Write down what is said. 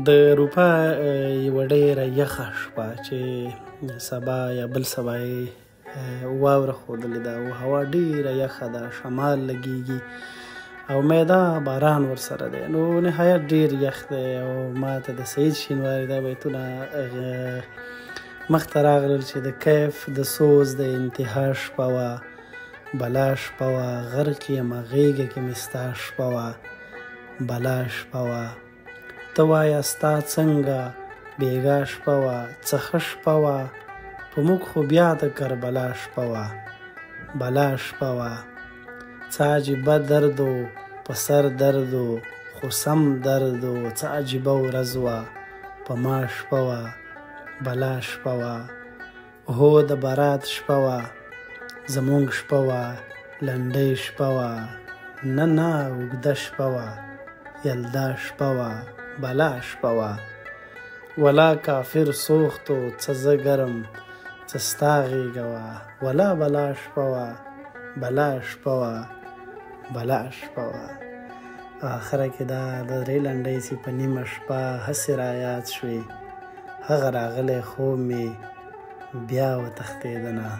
د اروپا یوه ډېره یخه شپه چې سبا یا بل سبا یې واوره ښودلې ده او هوا ډېره یخه ده، شمال لګېږي او میده باران ورسره دی، نو نهایت ډېر یخ دی. او ما ته د سعید شینواري دا بیتونه مخته راغلل چې د کیف د سوز د انتها شپه وه، بلا شپه وه، غرق یمه غېږه کې مې ستا شپه وه، بلا شپه وه. ته وایه ستا څنګه بېګا شپه وه، څه ښه شپه وه، په موږ خو بیا د کربلا شپه وه، بلا شپه وه. څه عجیبه درد و په سر درد و خو سم درد و، څه عجیبه ورځ وه په ما شپه وه، بلا شپه وه. هو د برات شپه وه، زموږ شپه وه، لنډۍ شپه وه، نه اوږده شپه وه، یلدا شپه وه، بلا شپه وه. ولا کافر سوخت و څه زه ګرم، څه ستا غېږه وه، ولا بلا شپه وه، بلا شپه وه، بلا شپه وه. آخره کې دا د درې لنډۍ چې په نیمه شپه هسې رایاد شوې، هغه راغلی خوب مې بیا وتښتېدنه